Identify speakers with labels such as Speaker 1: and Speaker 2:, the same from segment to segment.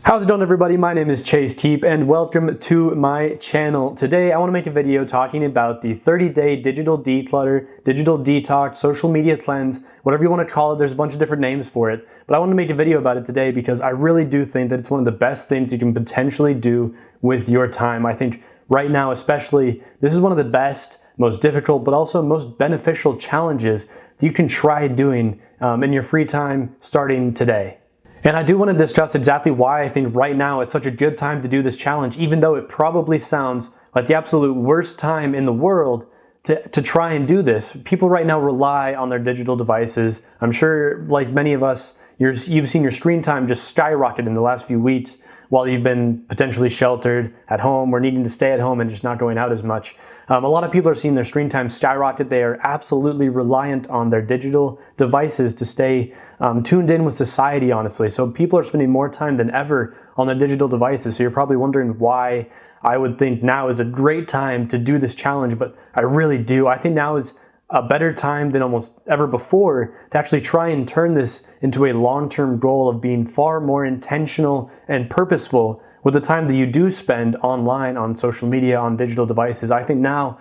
Speaker 1: How's it going, everybody? My name is Chase Keep and welcome to my channel. Today I want to make a video talking about the 30-day digital declutter, digital detox, social media cleanse, whatever you want to call it. There's a bunch of different names for it, but I want to make a video about it today because I really do think that it's one of the best things you can potentially do with your time. I think right now especially, this is one of the best, most difficult, but also most beneficial challenges that you can try doing in your free time starting today. And I do want to discuss exactly why I think right now it's such a good time to do this challenge, even though it probably sounds like the absolute worst time in the world to try and do this. People right now rely on their digital devices. I'm sure, like many of us, you've seen your screen time just skyrocket in the last few weeks while you've been potentially sheltered at home or needing to stay at home and just not going out as much. A lot of people are seeing their screen time skyrocket. They are absolutely reliant on their digital devices to stay tuned in with society, honestly. So people are spending more time than ever on their digital devices. So you're probably wondering why I would think now is a great time to do this challenge, but I really do. I think now is a better time than almost ever before to actually try and turn this into a long-term goal of being far more intentional and purposeful with the time that you do spend online, on social media, on digital devices. I think now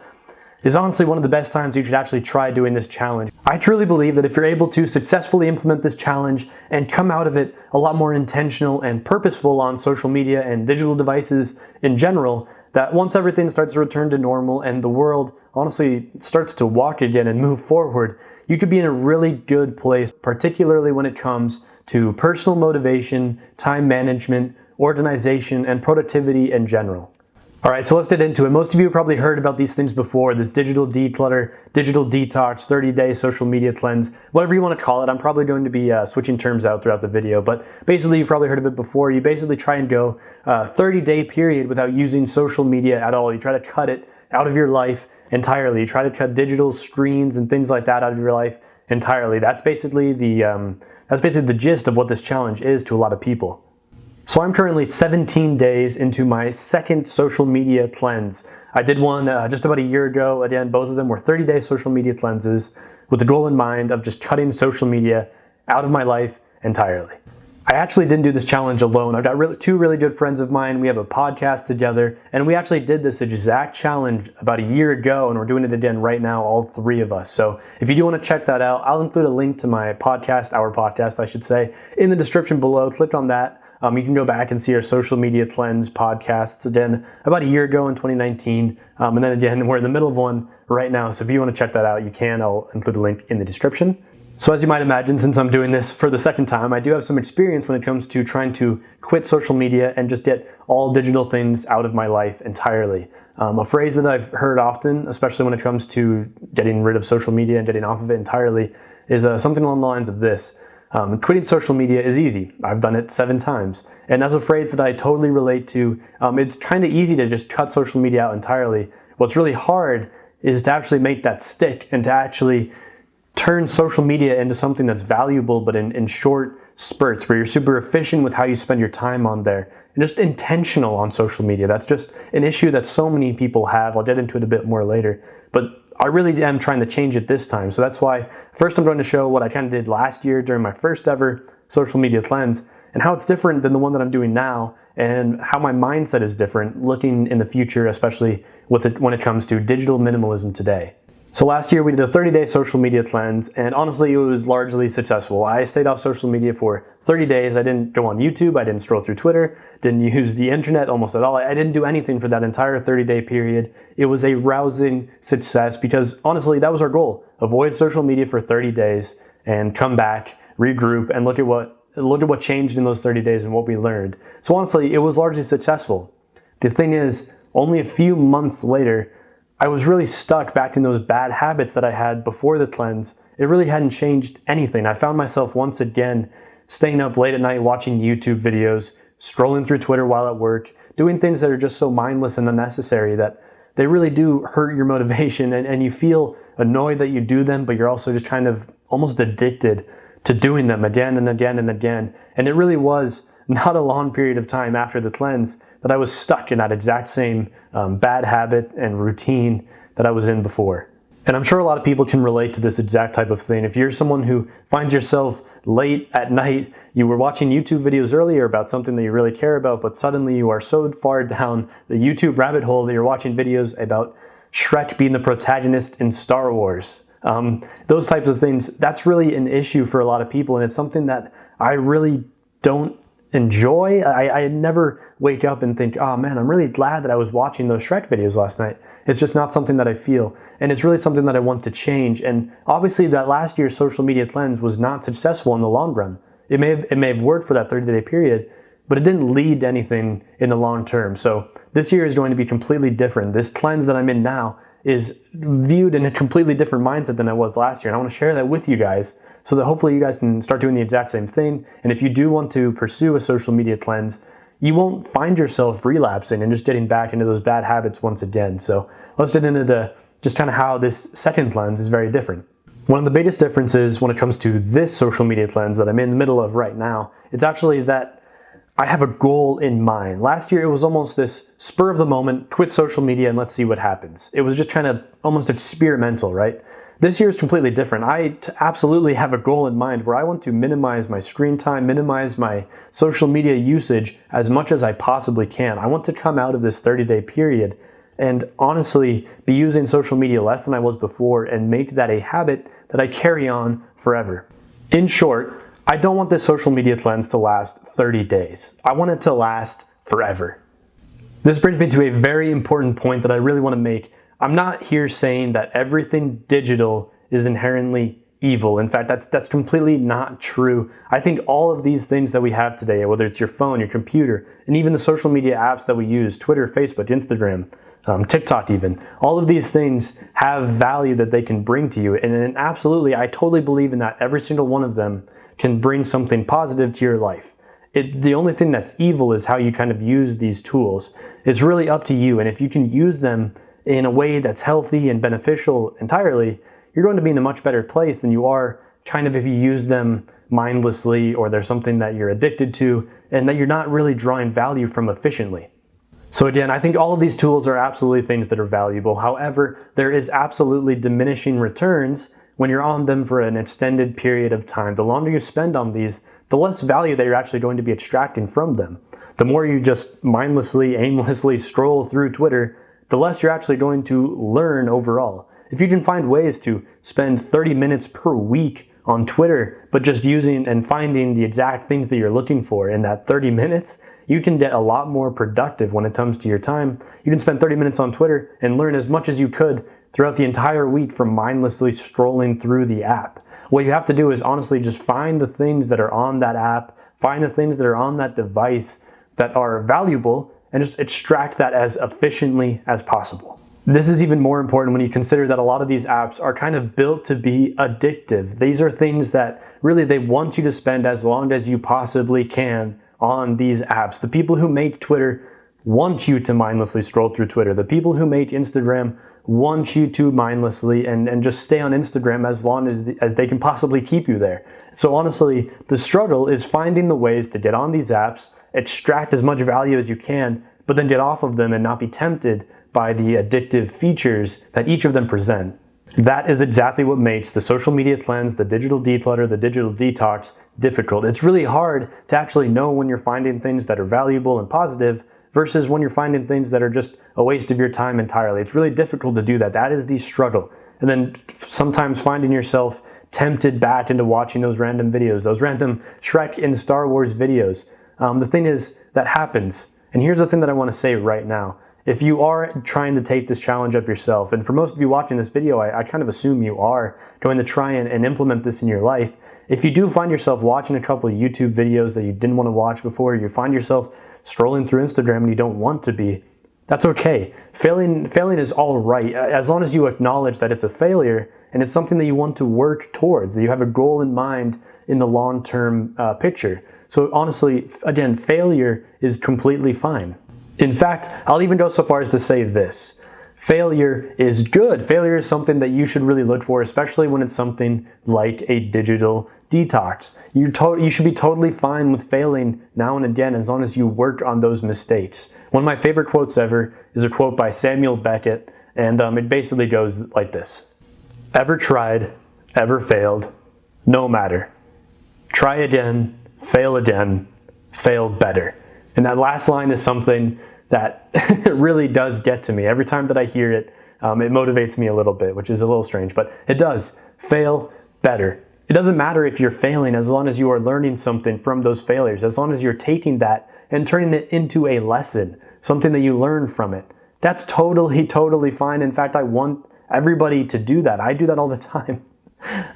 Speaker 1: is honestly one of the best times you should actually try doing this challenge. I truly believe that if you're able to successfully implement this challenge and come out of it a lot more intentional and purposeful on social media and digital devices in general, that once everything starts to return to normal and the world honestly starts to walk again and move forward, you could be in a really good place, particularly when it comes to personal motivation, time management, organization, and productivity in general. All right, so let's get into it. Most of you have probably heard about these things before, this digital declutter, digital detox, 30-day social media cleanse, whatever you want to call it. I'm probably going to be switching terms out throughout the video, but basically you've probably heard of it before. You basically try and go a 30-day period without using social media at all. You try to cut it out of your life entirely. You try to cut digital screens and things like that out of your life entirely. That's basically the gist of what this challenge is to a lot of people. So I'm currently 17 days into my second social media cleanse. I did one just about a year ago. Again, both of them were 30-day social media cleanses with the goal in mind of just cutting social media out of my life entirely. I actually didn't do this challenge alone. I've got two really good friends of mine. We have a podcast together, and we actually did this exact challenge about a year ago, and we're doing it again right now, all three of us. So if you do want to check that out, I'll include a link to my podcast, our podcast, I should say, in the description below. Click on that. You can go back and see our social media cleanse podcasts again about a year ago in 2019. And then again, we're in the middle of one right now. So if you want to check that out, you can. I'll include a link in the description. So as you might imagine, since I'm doing this for the second time, I do have some experience when it comes to trying to quit social media and just get all digital things out of my life entirely. A phrase that I've heard often, especially when it comes to getting rid of social media and getting off of it entirely, is something along the lines of this. Quitting social media is easy. I've done it 7 times. And that's a phrase that I totally relate to. It's kind of easy to just cut social media out entirely. What's really hard is to actually make that stick and to actually turn social media into something that's valuable, but in short spurts where you're super efficient with how you spend your time on there and just intentional on social media. That's just an issue that so many people have. I'll get into it a bit more later, but I really am trying to change it this time. So that's why first I'm going to show what I kind of did last year during my first ever social media cleanse and how it's different than the one that I'm doing now and how my mindset is different looking in the future, especially when it comes to digital minimalism today. So last year we did a 30-day social media cleanse, and honestly it was largely successful. I stayed off social media for 30 days. I didn't go on YouTube, I didn't scroll through Twitter, didn't use the internet almost at all. I didn't do anything for that entire 30-day period. It was a rousing success because honestly that was our goal. Avoid social media for 30 days and come back, regroup, and look at what changed in those 30 days and what we learned. So honestly, it was largely successful. The thing is, only a few months later, I was really stuck back in those bad habits that I had before the cleanse. It really hadn't changed anything. I found myself once again staying up late at night watching YouTube videos, scrolling through Twitter while at work, doing things that are just so mindless and unnecessary that they really do hurt your motivation, and you feel annoyed that you do them, but you're also just kind of almost addicted to doing them again and again and again. And it really was not a long period of time after the cleanse that I was stuck in that exact same bad habit and routine that I was in before. And I'm sure a lot of people can relate to this exact type of thing. If you're someone who finds yourself late at night, you were watching YouTube videos earlier about something that you really care about, but suddenly you are so far down the YouTube rabbit hole that you're watching videos about Shrek being the protagonist in Star Wars. Those types of things, that's really an issue for a lot of people, and it's something that I really don't enjoy. I never wake up and think, oh man, I'm really glad that I was watching those Shrek videos last night. It's just not something that I feel, and it's really something that I want to change. And obviously that last year's social media cleanse was not successful in the long run. It may have worked for that 30-day period, but it didn't lead to anything in the long term. So this year is going to be completely different. This cleanse that I'm in now is viewed in a completely different mindset than I was last year, and I want to share that with you guys so that hopefully you guys can start doing the exact same thing. And if you do want to pursue a social media cleanse, you won't find yourself relapsing and just getting back into those bad habits once again. So let's get into just kind of how this second cleanse is very different. One of the biggest differences when it comes to this social media cleanse that I'm in the middle of right now, it's actually that I have a goal in mind. Last year it was almost this spur of the moment, quit social media and let's see what happens. It was just kind of almost experimental, right? This year is completely different. I absolutely have a goal in mind where I want to minimize my screen time, minimize my social media usage as much as I possibly can. I want to come out of this 30-day period and honestly be using social media less than I was before and make that a habit that I carry on forever. In short, I don't want this social media cleanse to last 30 days. I want it to last forever. This brings me to a very important point that I really want to make. I'm not here saying that everything digital is inherently evil. In fact, that's completely not true. I think all of these things that we have today, whether it's your phone, your computer, and even the social media apps that we use, Twitter, Facebook, Instagram, TikTok even, all of these things have value that they can bring to you. And absolutely, I totally believe in that. Every single one of them can bring something positive to your life. The only thing that's evil is how you kind of use these tools. It's really up to you. And if you can use them in a way that's healthy and beneficial entirely, you're going to be in a much better place than you are kind of if you use them mindlessly or there's something that you're addicted to and that you're not really drawing value from efficiently. So again, I think all of these tools are absolutely things that are valuable. However, there is absolutely diminishing returns when you're on them for an extended period of time. The longer you spend on these, the less value that you're actually going to be extracting from them. The more you just mindlessly, aimlessly scroll through Twitter, the less you're actually going to learn overall. If you can find ways to spend 30 minutes per week on Twitter, but just using and finding the exact things that you're looking for in that 30 minutes, you can get a lot more productive when it comes to your time. You can spend 30 minutes on Twitter and learn as much as you could throughout the entire week from mindlessly scrolling through the app. What you have to do is honestly just find the things that are on that app, find the things that are on that device that are valuable, and just extract that as efficiently as possible. This is even more important when you consider that a lot of these apps are kind of built to be addictive. These are things that really they want you to spend as long as you possibly can on these apps. The people who make Twitter want you to mindlessly scroll through Twitter. The people who make Instagram want you to mindlessly and just stay on Instagram as long as they can possibly keep you there. So honestly, the struggle is finding the ways to get on these apps, extract as much value as you can, but then get off of them and not be tempted by the addictive features that each of them present. That is exactly what makes the social media cleanse, the digital declutter, the digital detox difficult. It's really hard to actually know when you're finding things that are valuable and positive versus when you're finding things that are just a waste of your time entirely. It's really difficult to do that. That is the struggle. And then sometimes finding yourself tempted back into watching those random videos, those random Shrek and Star Wars videos. The thing is, that happens. And here's the thing that I want to say right now. If you are trying to take this challenge up yourself, and for most of you watching this video, I kind of assume you are going to try and implement this in your life. If you do find yourself watching a couple of YouTube videos that you didn't want to watch before, you find yourself scrolling through Instagram and you don't want to be, that's okay. Failing is all right, as long as you acknowledge that it's a failure and it's something that you want to work towards, that you have a goal in mind in the long-term picture. So honestly, again, failure is completely fine. In fact, I'll even go so far as to say this. Failure is good. Failure is something that you should really look for, especially when it's something like a digital detox. You should be totally fine with failing now and again as long as you work on those mistakes. One of my favorite quotes ever is a quote by Samuel Beckett, and it basically goes like this. Ever tried, ever failed, no matter. try again, fail again, fail better. And that last line is something that really does get to me. Every time that I hear it, it motivates me a little bit, which is a little strange, but it does. Fail better. It doesn't matter if you're failing as long as you are learning something from those failures, as long as you're taking that and turning it into a lesson, something that you learn from it. That's totally fine. In fact, I want everybody to do that. I do that all the time.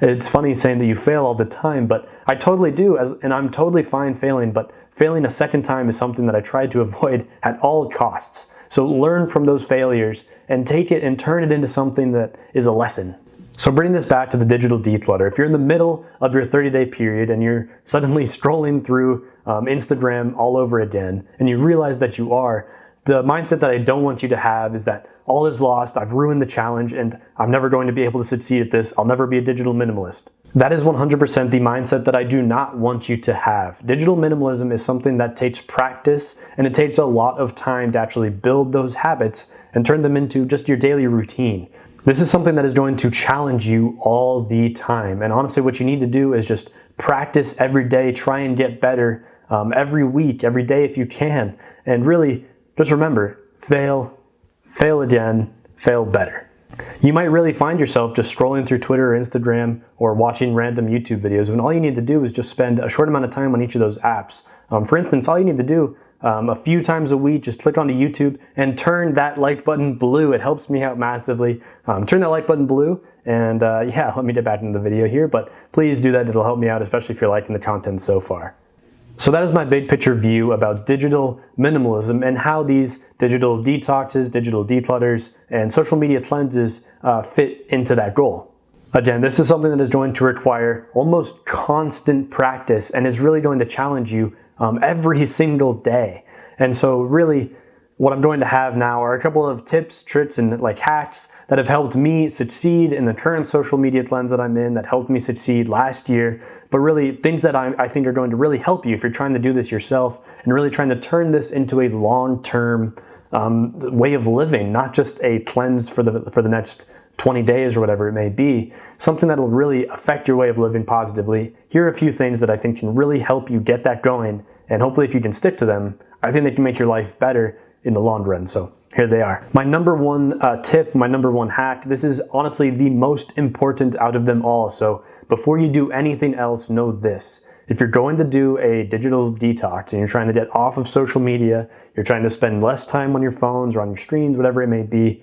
Speaker 1: It's funny saying that you fail all the time, but I totally do, and I'm totally fine failing, but failing a second time is something that I try to avoid at all costs. So learn from those failures and take it and turn it into something that is a lesson. So bringing this back to the digital declutter, if you're in the middle of your 30-day period and you're suddenly scrolling through Instagram all over again, and you realize that you are, the mindset that I don't want you to have is that all is lost, I've ruined the challenge, and I'm never going to be able to succeed at this, I'll never be a digital minimalist. That is 100% the mindset that I do not want you to have. Digital minimalism is something that takes practice, and it takes a lot of time to actually build those habits and turn them into just your daily routine. This is something that is going to challenge you all the time. And honestly, what you need to do is just practice every day, try and get better every week, every day if you can. And really, just remember, fail again, fail better. You might really find yourself just scrolling through Twitter or Instagram or watching random YouTube videos when all you need to do is just spend a short amount of time on each of those apps. For instance, all you need to do a few times a week, just click onto YouTube and turn that like button blue. It helps me out massively. Turn that like button blue, and yeah, let me get back into the video here, but please do that. It'll help me out, especially if you're liking the content so far. So that is my big picture view about digital minimalism and how these digital detoxes, digital declutters, and social media cleanses fit into that goal. Again, this is something that is going to require almost constant practice and is really going to challenge you every single day. And so really what I'm going to have now are a couple of tips, tricks, and like hacks that have helped me succeed in the current social media cleanse that I'm in, that helped me succeed last year, but really things that I think are going to really help you if you're trying to do this yourself and really trying to turn this into a long-term way of living, not just a cleanse for the next 20 days or whatever it may be, something that will really affect your way of living positively. Here are a few things that I think can really help you get that going, and hopefully if you can stick to them, I think they can make your life better in the long run. So here they are. My number one tip, my number one hack, this is honestly the most important out of them all. So before you do anything else, know this. If you're going to do a digital detox and you're trying to get off of social media, you're trying to spend less time on your phones or on your screens, whatever it may be,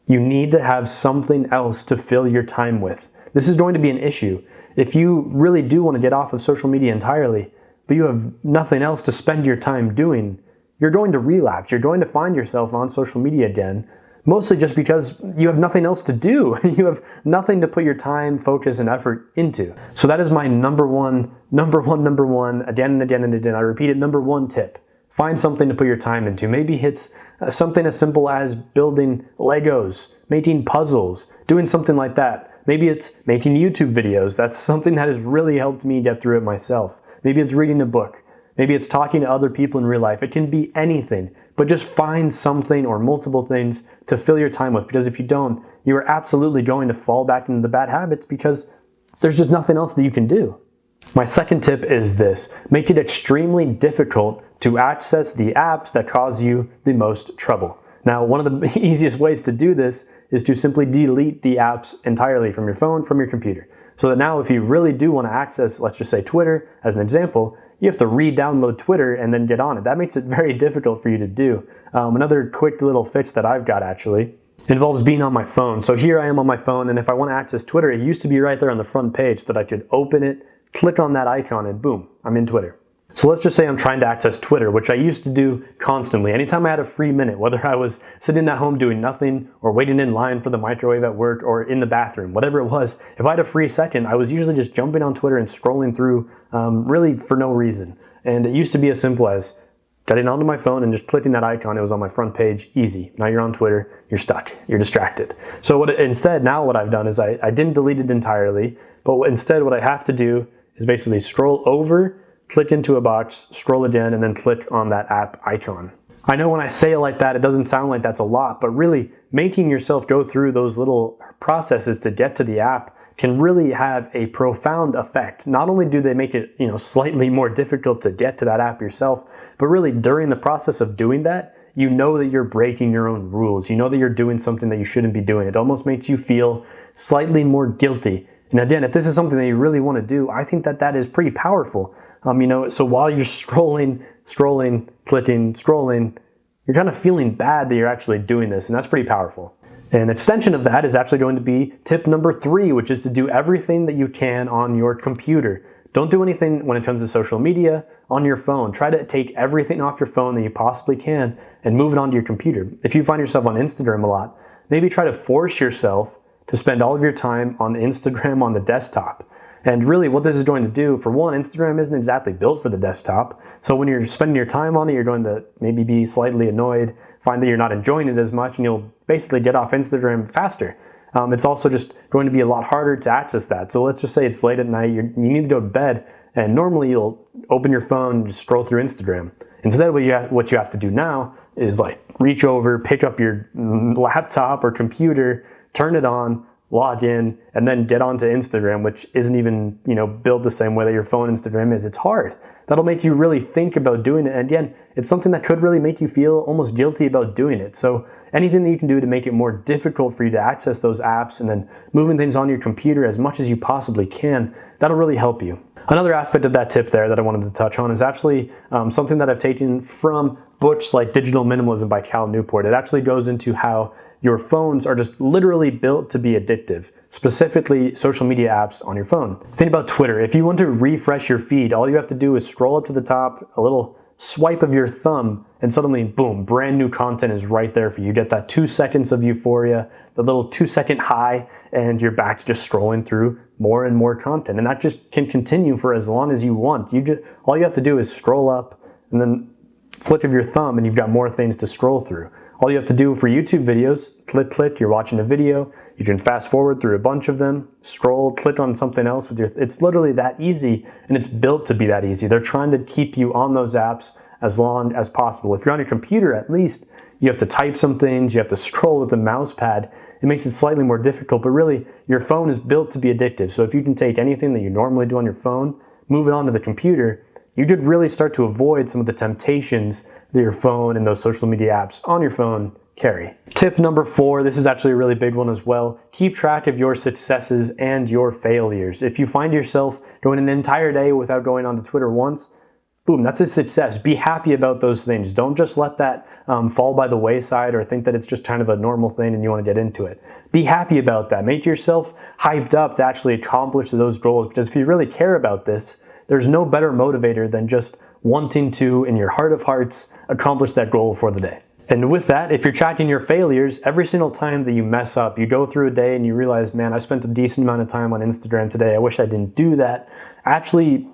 Speaker 1: you need to have something else to fill your time with. This is going to be an issue. If you really do want to get off of social media entirely, but you have nothing else to spend your time doing, you're going to relapse. You're going to find yourself on social media again, mostly just because you have nothing else to do. You have nothing to put your time, focus, and effort into. So that is my number one, again and again and again, I repeat it, number one tip. Find something to put your time into. Maybe it's something as simple as building Legos, making puzzles, doing something like that. Maybe it's making YouTube videos. That's something that has really helped me get through it myself. Maybe it's reading a book. Maybe it's talking to other people in real life. It can be anything, but just find something or multiple things to fill your time with, because if you don't, you are absolutely going to fall back into the bad habits because there's just nothing else that you can do. My second tip is this: make it extremely difficult to access the apps that cause you the most trouble. Now, one of the easiest ways to do this is to simply delete the apps entirely from your phone, from your computer. So that now if you really do want to access, let's just say Twitter as an example, you have to re-download Twitter and then get on it. That makes it very difficult for you to do. Another quick little fix that I've got actually involves being on my phone. So here I am on my phone, and if I want to access Twitter, it used to be right there on the front page so that I could open it, click on that icon, and boom, I'm in Twitter. So let's just say I'm trying to access Twitter, which I used to do constantly. Anytime I had a free minute, whether I was sitting at home doing nothing or waiting in line for the microwave at work or in the bathroom, whatever it was, if I had a free second, I was usually just jumping on Twitter and scrolling through really for no reason. And it used to be as simple as getting onto my phone and just clicking that icon. It was on my front page, easy. Now you're on Twitter, you're stuck, you're distracted. So instead, now what I've done is I didn't delete it entirely, but instead what I have to do is basically scroll over, click into a box, scroll again, and then click on that app icon. I know when I say it like that, it doesn't sound like that's a lot, but really making yourself go through those little processes to get to the app can really have a profound effect. Not only do they make it, slightly more difficult to get to that app yourself, but really during the process of doing that, you know that you're breaking your own rules. You know that you're doing something that you shouldn't be doing. It almost makes you feel slightly more guilty. And again, if this is something that you really want to do, I think that that is pretty powerful. So while you're scrolling, clicking, scrolling, you're kind of feeling bad that you're actually doing this, and that's pretty powerful. An extension of that is actually going to be tip number 3, which is to do everything that you can on your computer. Don't do anything when it comes to social media on your phone. Try to take everything off your phone that you possibly can and move it onto your computer. If you find yourself on Instagram a lot, maybe try to force yourself to spend all of your time on Instagram on the desktop. And really what this is going to do, for one, Instagram isn't exactly built for the desktop. So when you're spending your time on it, you're going to maybe be slightly annoyed, find that you're not enjoying it as much, and you'll basically get off Instagram faster. It's also just going to be a lot harder to access that. So let's just say it's late at night, you need to go to bed, and normally you'll open your phone and just scroll through Instagram. Instead, what you have to do now is like reach over, pick up your laptop or computer, turn it on, log in, and then get onto Instagram, which isn't even, built the same way that your phone Instagram is. It's hard. That'll make you really think about doing it. And again, it's something that could really make you feel almost guilty about doing it. So anything that you can do to make it more difficult for you to access those apps and then moving things on your computer as much as you possibly can, that'll really help you. Another aspect of that tip there that I wanted to touch on is actually something that I've taken from books like Digital Minimalism by Cal Newport. It actually goes into how your phones are just literally built to be addictive, specifically social media apps on your phone. Think about Twitter. If you want to refresh your feed, all you have to do is scroll up to the top, a little swipe of your thumb, and suddenly, boom, brand new content is right there for you. You get that 2 seconds of euphoria, the little 2-second high, and you're back to just scrolling through more and more content. And that just can continue for as long as you want. All you have to do is scroll up and then flick of your thumb, and you've got more things to scroll through. All you have to do for YouTube videos, click, you're watching a video, you can fast forward through a bunch of them, scroll, click on something else it's literally that easy, and it's built to be that easy. They're trying to keep you on those apps as long as possible. If you're on your computer, at least you have to type some things, you have to scroll with the mouse pad. It makes it slightly more difficult, but really your phone is built to be addictive. So if you can take anything that you normally do on your phone, move it onto the computer, you could really start to avoid some of the temptations that your phone and those social media apps on your phone carry. Tip number 4, this is actually a really big one as well. Keep track of your successes and your failures. If you find yourself going an entire day without going onto Twitter once, boom, that's a success. Be happy about those things. Don't just let that fall by the wayside or think that it's just kind of a normal thing and you want to get into it. Be happy about that. Make yourself hyped up to actually accomplish those goals, because if you really care about this, there's no better motivator than just wanting to, in your heart of hearts, accomplish that goal for the day. And with that, if you're tracking your failures, every single time that you mess up, you go through a day and you realize, man, I spent a decent amount of time on Instagram today. I wish I didn't do that. Actually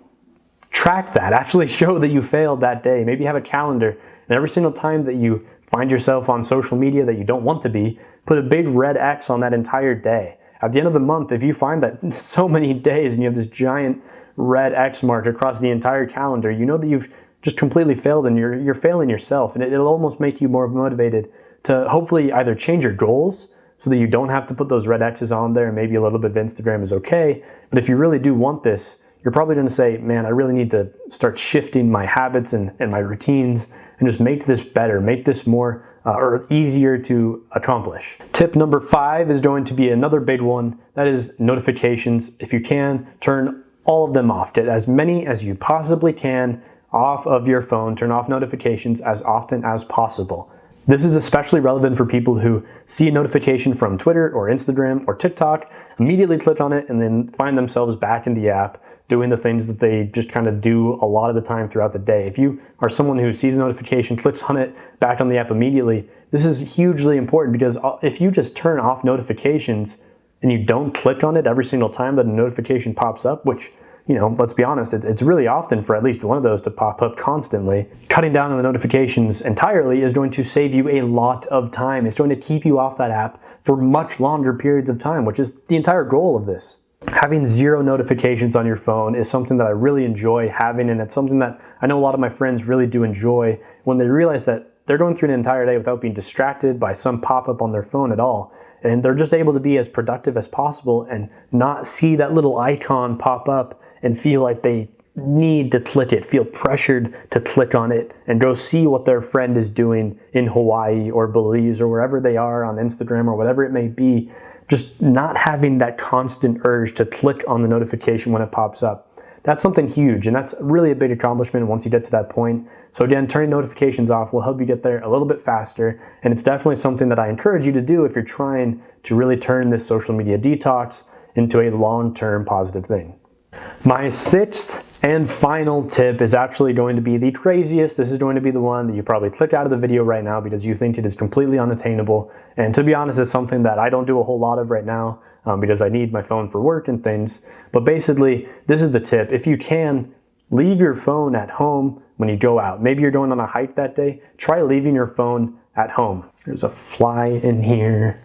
Speaker 1: track that. Actually show that you failed that day. Maybe have a calendar. And every single time that you find yourself on social media that you don't want to be, put a big red X on that entire day. At the end of the month, if you find that so many days and you have this giant red X mark across the entire calendar, you know that you've just completely failed and you're failing yourself. And it'll almost make you more motivated to hopefully either change your goals so that you don't have to put those red X's on there, and maybe a little bit of Instagram is okay. But if you really do want this, you're probably going to say, man, I really need to start shifting my habits and my routines and just make this better, make this more or easier to accomplish. Tip number 5 is going to be another big one. That is notifications. If you can, turn all of them off. Get as many as you possibly can off of your phone. Turn off notifications as often as possible. This is especially relevant for people who see a notification from Twitter or Instagram or TikTok, immediately click on it, and then find themselves back in the app doing the things that they just kind of do a lot of the time throughout the day. If you are someone who sees a notification, clicks on it, back on the app immediately, this is hugely important, because if you just turn off notifications and you don't click on it every single time that a notification pops up, which, let's be honest, it's really often for at least one of those to pop up constantly. Cutting down on the notifications entirely is going to save you a lot of time. It's going to keep you off that app for much longer periods of time, which is the entire goal of this. Having 0 notifications on your phone is something that I really enjoy having, and it's something that I know a lot of my friends really do enjoy when they realize that they're going through an entire day without being distracted by some pop-up on their phone at all. and they're just able to be as productive as possible and not see that little icon pop up and feel like they need to click it, feel pressured to click on it and go see what their friend is doing in Hawaii or Belize or wherever they are on Instagram or whatever it may be. Just not having that constant urge to click on the notification when it pops up. That's something huge, and that's really a big accomplishment once you get to that point. So again, turning notifications off will help you get there a little bit faster, and it's definitely something that I encourage you to do if you're trying to really turn this social media detox into a long-term positive thing. My sixth and final tip is actually going to be the craziest. This is going to be the one that you probably click out of the video right now because you think it is completely unattainable. And to be honest, it's something that I don't do a whole lot of right now because I need my phone for work and things. But basically, this is the tip. If you can, leave your phone at home when you go out. Maybe you're going on a hike that day. Try leaving your phone at home. There's a fly in here.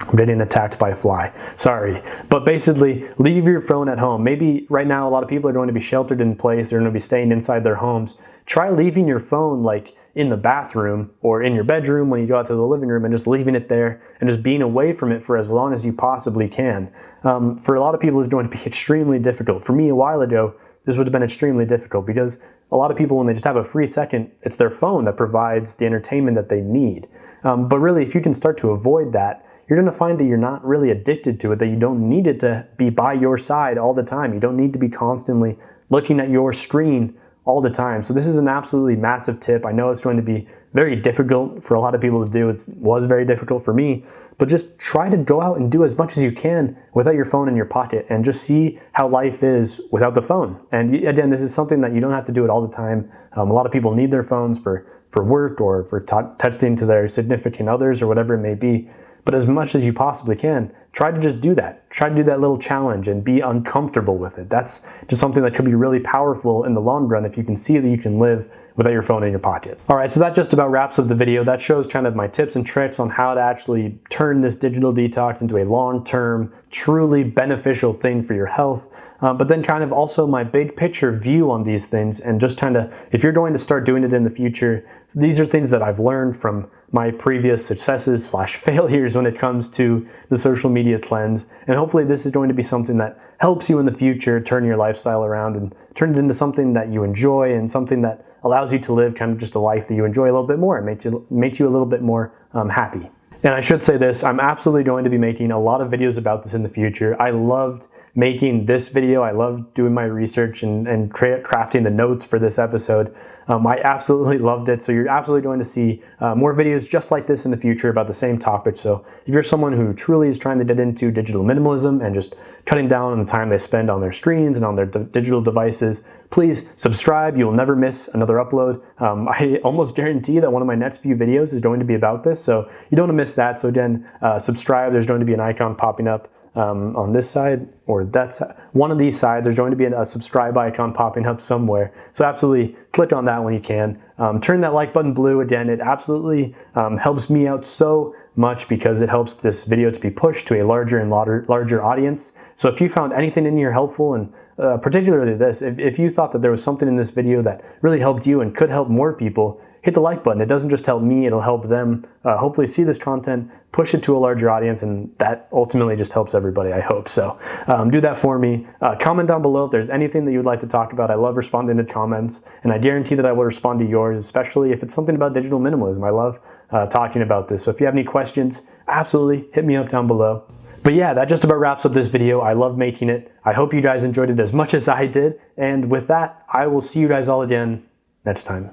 Speaker 1: I'm getting attacked by a fly. Sorry. But basically, leave your phone at home. Maybe right now a lot of people are going to be sheltered in place. They're going to be staying inside their homes. Try leaving your phone like in the bathroom or in your bedroom when you go out to the living room and just leaving it there and just being away from it for as long as you possibly can. For a lot of people, it's going to be extremely difficult. For me, a while ago, this would have been extremely difficult because a lot of people, when they just have a free second, it's their phone that provides the entertainment that they need. But really, if you can start to avoid that, you're going to find that you're not really addicted to it, that you don't need it to be by your side all the time. You don't need to be constantly looking at your screen all the time. So this is an absolutely massive tip. I know it's going to be very difficult for a lot of people to do. It was very difficult for me, but just try to go out and do as much as you can without your phone in your pocket and just see how life is without the phone. And again, this is something that you don't have to do it all the time. A lot of people need their phones for work or for texting to their significant others or whatever it may be. But as much as you possibly can, try to just do that. Try to do that little challenge and be uncomfortable with it. That's just something that could be really powerful in the long run if you can see that you can live without your phone in your pocket. All right, so that just about wraps up the video. That shows kind of my tips and tricks on how to actually turn this digital detox into a long-term, truly beneficial thing for your health. But then kind of also my big picture view on these things and just kind of, if you're going to start doing it in the future, these are things that I've learned from my previous successes / failures when it comes to the social media cleanse. And hopefully this is going to be something that helps you in the future turn your lifestyle around and turn it into something that you enjoy and something that allows you to live kind of just a life that you enjoy a little bit more and makes you a little bit more happy. And I should say this, I'm absolutely going to be making a lot of videos about this in the future. I loved making this video. I loved doing my research and crafting the notes for this episode. I absolutely loved it. So you're absolutely going to see more videos just like this in the future about the same topic. So if you're someone who truly is trying to get into digital minimalism and just cutting down on the time they spend on their screens and on their digital devices, please subscribe. You will never miss another upload. I almost guarantee that one of my next few videos is going to be about this. So you don't want to miss that. So again, subscribe. There's going to be an icon popping up on this side or that side. One of these sides, there's going to be a subscribe icon popping up somewhere. So absolutely click on that when you can. Turn that like button blue. Again, it absolutely helps me out so much because it helps this video to be pushed to a larger and larger audience. So if you found anything in here helpful, and particularly this, if you thought that there was something in this video that really helped you and could help more people, hit the like button. It doesn't just help me, it'll help them hopefully see this content, push it to a larger audience, and that ultimately just helps everybody, I hope. So do that for me. Comment down below if there's anything that you would like to talk about. I love responding to comments, and I guarantee that I will respond to yours, especially if it's something about digital minimalism. I love talking about this. So if you have any questions, absolutely hit me up down below. But yeah, that just about wraps up this video. I love making it. I hope you guys enjoyed it as much as I did. And with that, I will see you guys all again next time.